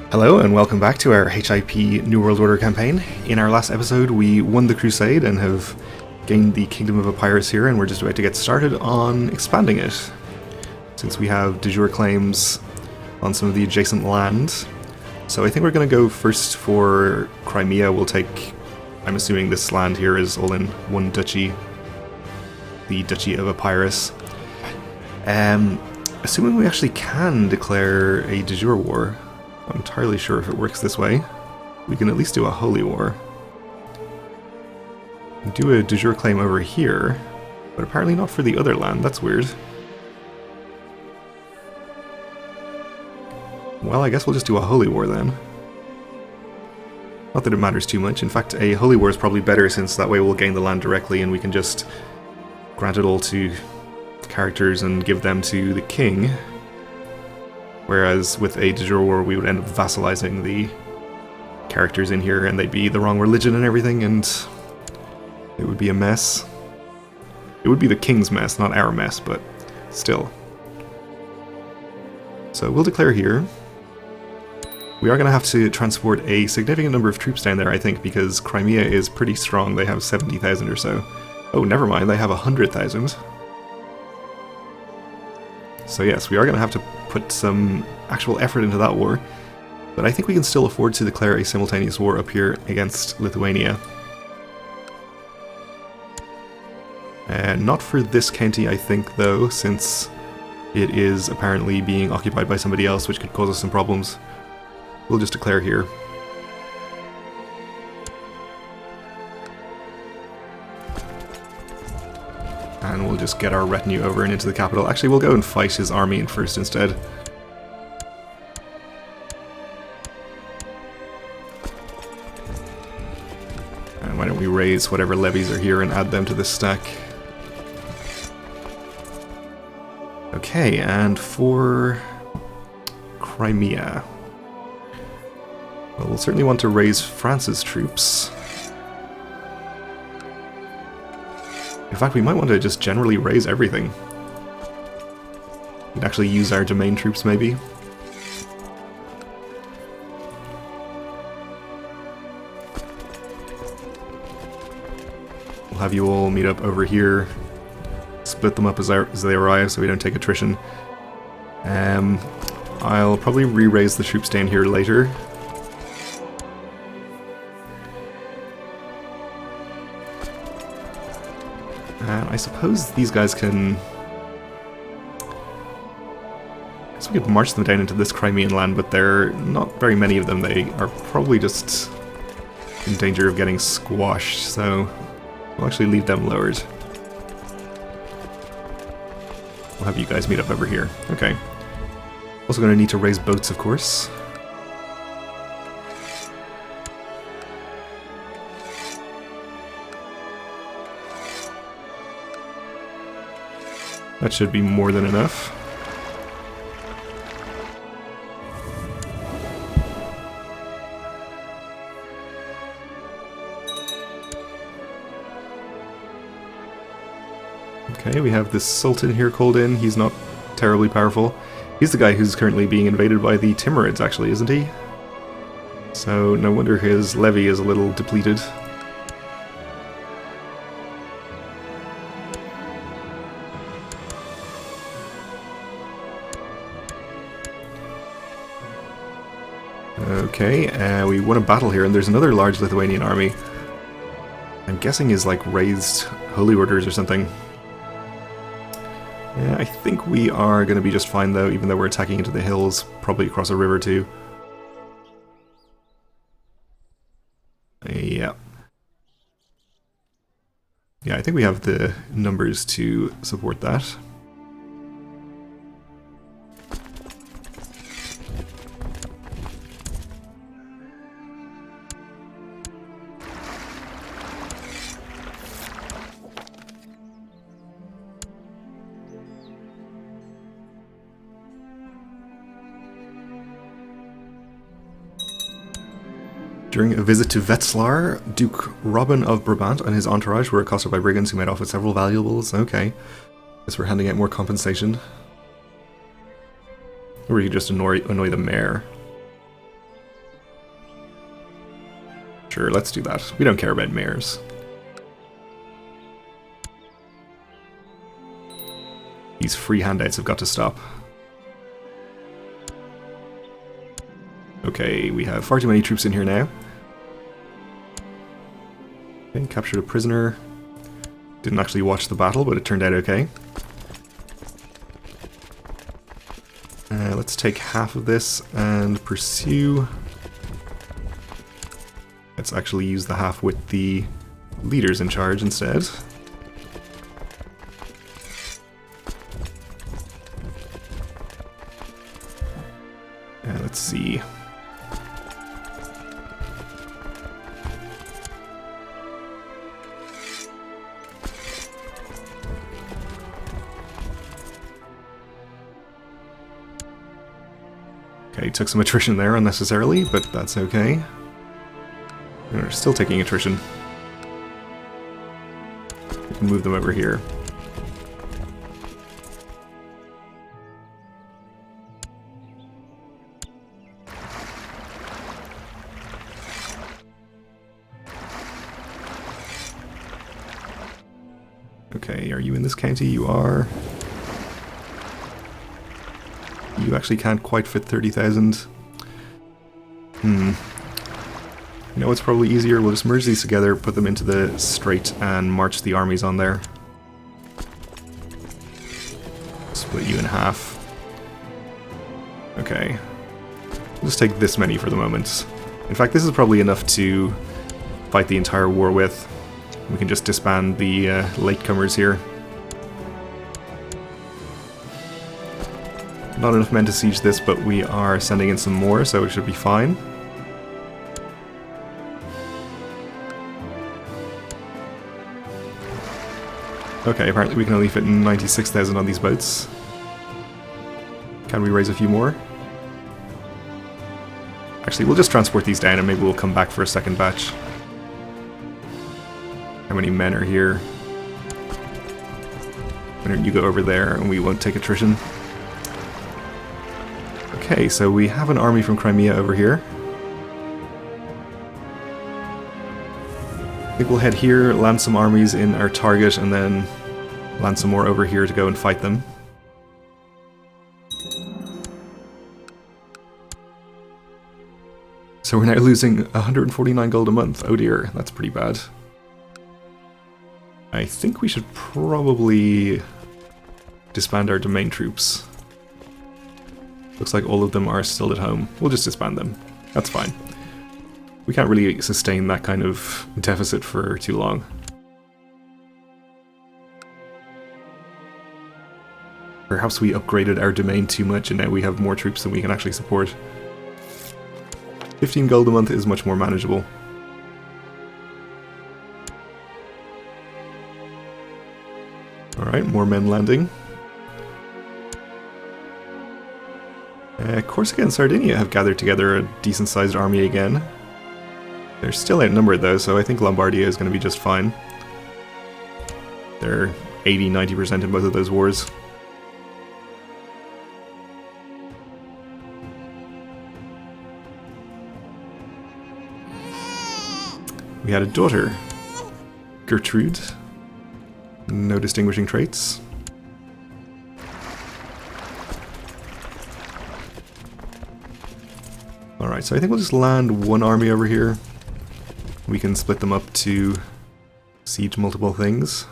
Hello and welcome back to our HIP New World Order campaign. In our last episode we won the Crusade and have gained the Kingdom of Epirus here, and we're just about to get started on expanding it. Since we have de jure claims on some of the adjacent land. So I think we're going to go first for Crimea. We'll take, I'm assuming this land here is all in one duchy, the Duchy of Epirus. Assuming we actually can declare a de jure war. I'm not entirely sure if it works this way. We can at least do a holy war. Do a de jure claim over here, but apparently not for the other land. That's weird. Well, I guess we'll just do a holy war then. Not that it matters too much. In fact, a holy war is probably better, since that way we'll gain the land directly and we can just grant it all to characters and give them to the king. Whereas with a de jure war, we would end up vassalizing the characters in here, and they'd be the wrong religion and everything, and it would be a mess. It would be the king's mess, not our mess, but still. So we'll declare here. We are going to have to transport a significant number of troops down there, I think, because Crimea is pretty strong. They have 70,000 or so. Oh, never mind, they have 100,000. So yes, we are going to have to put some actual effort into that war, but I think we can still afford to declare a simultaneous war up here against Lithuania. Not for this county, I think, though, since it is apparently being occupied by somebody else, which could cause us some problems. We'll just declare here. And we'll just get our retinue over and into the capital. Actually, we'll go and fight his army in first instead. And why don't we raise whatever levies are here and add them to this stack. Okay, and for Crimea. Well, we'll certainly want to raise France's troops. In fact, we might want to just generally raise everything. We'd actually use our domain troops, maybe. We'll have you all meet up over here. Split them up as they arrive so we don't take attrition. I'll probably re-raise the troops down here later. I suppose these guys can... I guess we could march them down into this Crimean land, but there are not very many of them. They are probably just in danger of getting squashed, so we'll actually leave them lowered. We'll have you guys meet up over here. Okay. Also going to need to raise boats, of course. That should be more than enough. Okay, we have this Sultan here called in. He's not terribly powerful. He's the guy who's currently being invaded by the Timurids, actually, isn't he? So no wonder his levy is a little depleted. Okay, we won a battle here, and there's another large Lithuanian army. I'm guessing is like raised holy orders or something. Yeah, I think we are going to be just fine though, even though we're attacking into the hills, probably across a river too. Yeah. Yeah, I think we have the numbers to support that. During a visit to Wetzlar, Duke Robin of Brabant and his entourage were accosted by brigands who made off with several valuables. Okay. Guess we're handing out more compensation. Or you just annoy the mayor. Sure, let's do that. We don't care about mayors. These free handouts have got to stop. Okay, we have far too many troops in here now. Okay, captured a prisoner. Didn't actually watch the battle, but it turned out okay. Let's take half of this and pursue. Let's actually use the half with the leaders in charge instead. Let's see. Okay, took some attrition there unnecessarily, but that's okay. We're still taking attrition. We can move them over here. Okay, are you in this county? You are. You actually can't quite fit 30,000. You know what's probably easier? We'll just merge these together, put them into the strait, and march the armies on there. Split you in half. Okay. We'll just take this many for the moment. In fact, this is probably enough to fight the entire war with. We can just disband the latecomers here. Not enough men to siege this, but we are sending in some more, so it should be fine. Okay, apparently we can only fit 96,000 on these boats. Can we raise a few more? Actually, we'll just transport these down and maybe we'll come back for a second batch. How many men are here? Why don't you go over there and we won't take attrition? Okay, so we have an army from Crimea over here. I think we'll head here, land some armies in our target, and then land some more over here to go and fight them. So we're now losing 149 gold a month. Oh dear, that's pretty bad. I think we should probably disband our domain troops. Looks like all of them are still at home. We'll just disband them. That's fine. We can't really sustain that kind of deficit for too long. Perhaps we upgraded our domain too much and now we have more troops than we can actually support. 15 gold a month is much more manageable. Alright, more men landing. Corsica and Sardinia have gathered together a decent-sized army again. They're still outnumbered though, so I think Lombardia is going to be just fine. They're 80-90% in both of those wars. We had a daughter, Gertrude. No distinguishing traits. Alright, so I think we'll just land one army over here. We can split them up to siege multiple things.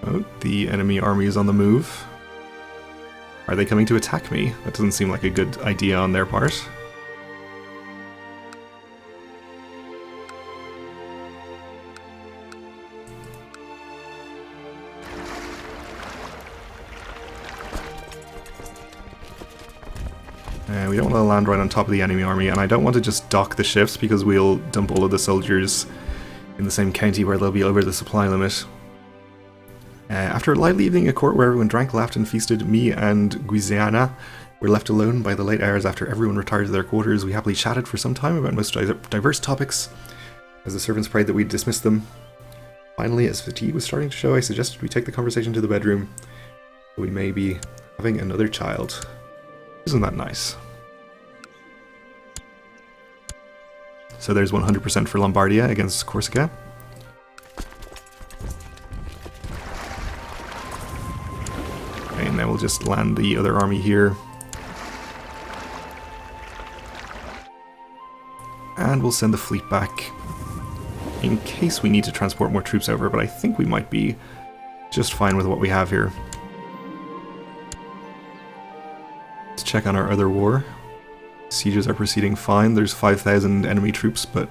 Oh, the enemy army is on the move. Are they coming to attack me? That doesn't seem like a good idea on their part. We don't want to land right on top of the enemy army, and I don't want to just dock the ships because we'll dump all of the soldiers in the same county where they'll be over the supply limit. After lightly evening at court where everyone drank, laughed and feasted, me and Guiziana were left alone by the late hours after everyone retired to their quarters. We happily chatted for some time about most diverse topics. As the servants prayed that we'd dismiss them, finally, as fatigue was starting to show, I suggested we take the conversation to the bedroom. We may be having another child. Isn't that nice? So there's 100% for Lombardia against Corsica. Okay, and then we'll just land the other army here. And we'll send the fleet back in case we need to transport more troops over, but I think we might be just fine with what we have here. Let's check on our other war. Sieges are proceeding fine. There's 5,000 enemy troops, but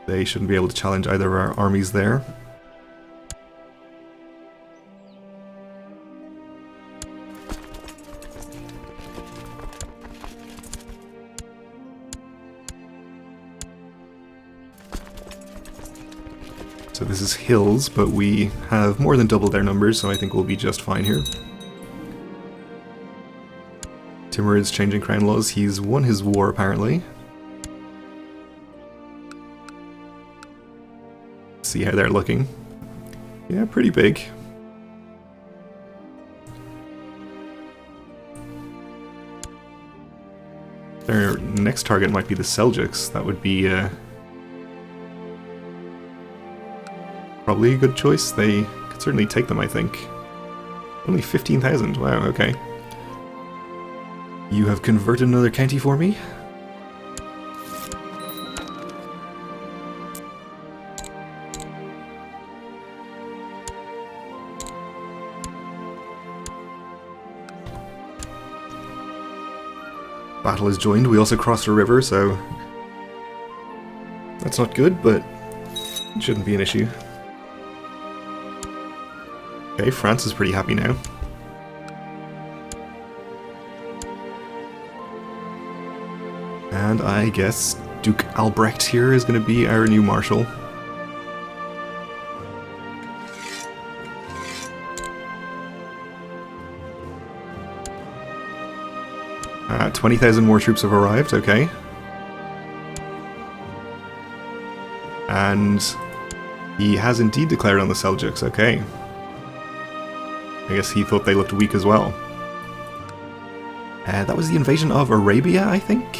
they shouldn't be able to challenge either of our armies there. So this is hills, but we have more than double their numbers, so I think we'll be just fine here. Timur is changing crown laws. He's won his war, apparently. See how they're looking. Yeah, pretty big. Their next target might be the Seljuks. That would be probably a good choice. They could certainly take them, I think. Only 15,000. Wow, okay. You have converted another county for me? Battle is joined. We also crossed a river, so that's not good, but it shouldn't be an issue. Okay, France is pretty happy now. And I guess Duke Albrecht here is going to be our new marshal. 20,000 more troops have arrived, okay. And he has indeed declared on the Seljuks, okay. I guess he thought they looked weak as well. That was the invasion of Arabia, I think?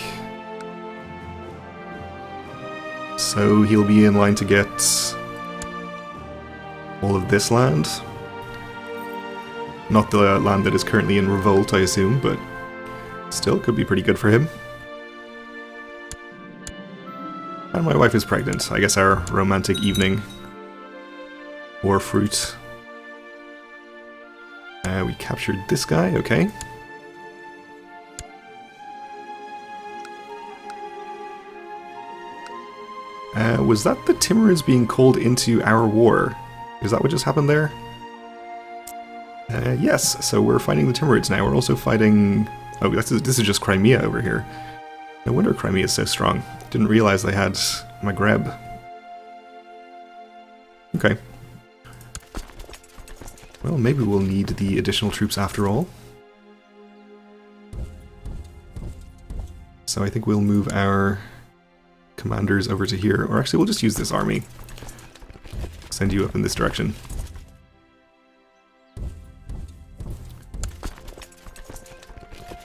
So he'll be in line to get all of this land. Not the land that is currently in revolt, I assume, but still could be pretty good for him. And my wife is pregnant. I guess our romantic evening bore fruit. We captured this guy, okay. Was that the Timurids being called into our war? Is that what just happened there? Yes, so we're fighting the Timurids now. We're also fighting... Oh, this is just Crimea over here. No wonder Crimea is so strong. Didn't realize they had Maghreb. Okay. Well, maybe we'll need the additional troops after all. So I think we'll move our commanders over to here. Or actually, we'll just use this army. Send you up in this direction.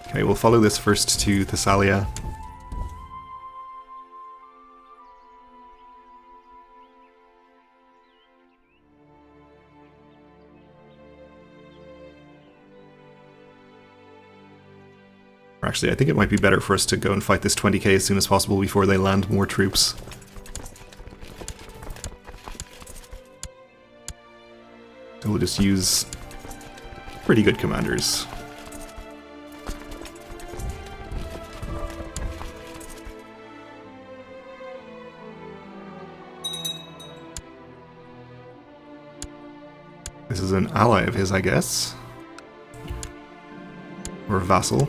Okay, we'll follow this first to Thessalia. Actually, I think it might be better for us to go and fight this 20k as soon as possible before they land more troops. So we'll just use pretty good commanders. This is an ally of his, I guess. Or a vassal.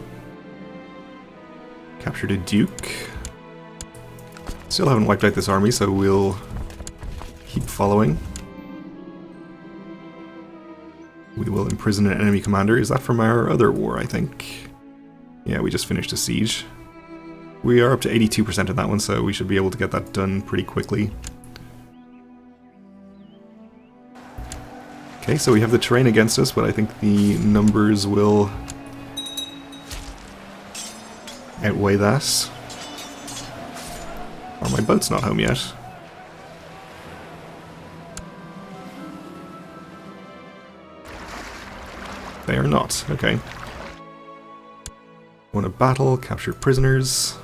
Captured a duke. Still haven't wiped out this army, so we'll keep following. We will imprison an enemy commander. Is that from our other war, I think? Yeah, we just finished a siege. We are up to 82% of that one, so we should be able to get that done pretty quickly. Okay, so we have the terrain against us, but I think the numbers will outweigh that. Are my boats not home yet? They are not, okay. Won a battle, captured prisoners.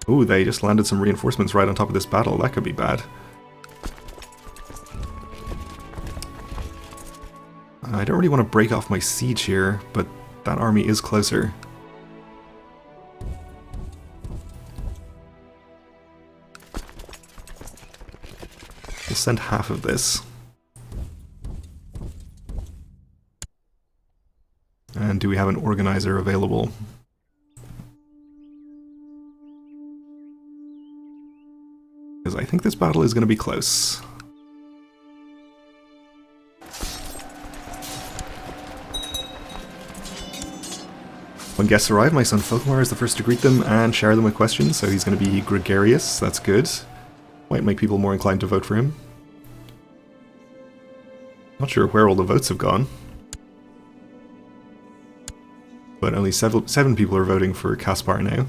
Ooh, they just landed some reinforcements right on top of this battle. That could be bad. I don't really want to break off my siege here, but that army is closer. We'll send half of this. And do we have an organizer available? Because I think this battle is going to be close. When guests arrive, my son Folkmar is the first to greet them and share them with questions, so he's going to be gregarious. That's good. Might make people more inclined to vote for him. Not sure where all the votes have gone. But only seven people are voting for Caspar now.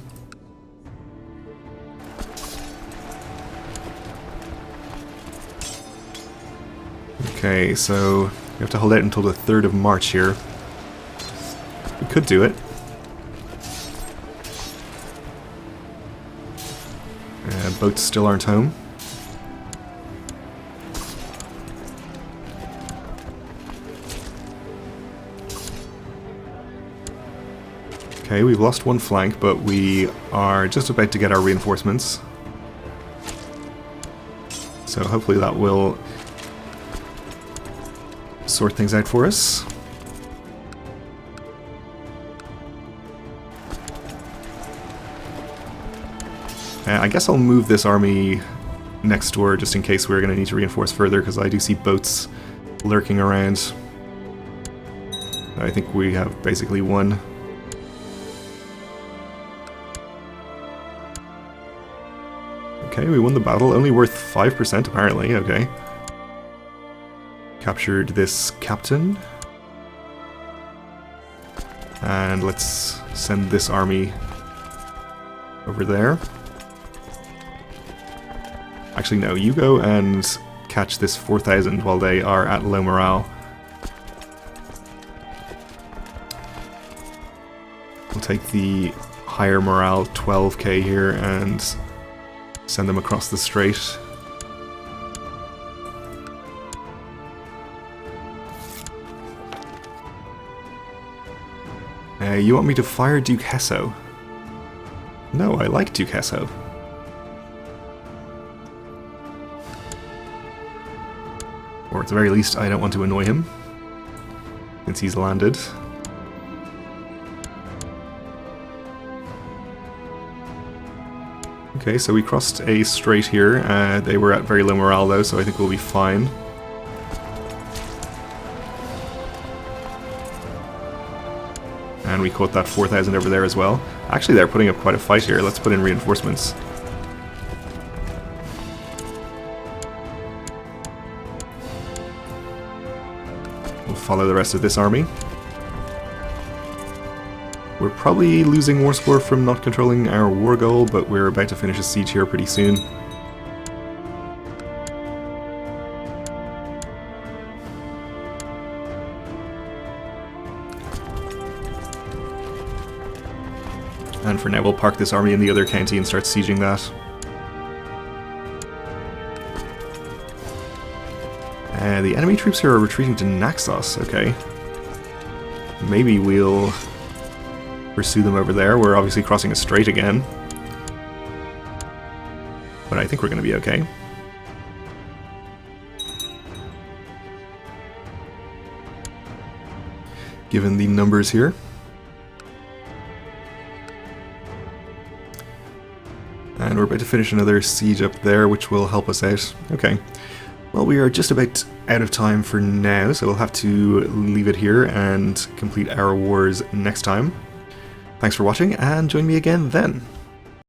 Okay, so we have to hold out until the 3rd of March here. We could do it. Boats still aren't home. Okay, we've lost one flank, but we are just about to get our reinforcements. So hopefully that will sort things out for us. I guess I'll move this army next door just in case we're going to need to reinforce further, because I do see boats lurking around. I think we have basically won. Okay, we won the battle, only worth 5% apparently, okay. Captured this captain. And let's send this army over there. Actually, no, you go and catch this 4,000 while they are at low morale. We'll take the higher morale 12k here and send them across the strait. You want me to fire Duke Hesso? No, I like Duke Hesso. Or at the very least, I don't want to annoy him, since he's landed. Okay, so we crossed a strait here. They were at very low morale though, so I think we'll be fine. And we caught that 4,000 over there as well. Actually, they're putting up quite a fight here. Let's put in reinforcements. We'll follow the rest of this army. We're probably losing war score from not controlling our war goal, but we're about to finish a siege here pretty soon. And for now we'll park this army in the other county and start sieging that. The enemy troops here are retreating to Naxos, okay. Maybe we'll pursue them over there. We're obviously crossing a strait again. But I think we're going to be okay. Given the numbers here. And we're about to finish another siege up there, which will help us out. Okay. Well, we are just about out of time for now, so we'll have to leave it here and complete our wars next time. Thanks for watching, and join me again then.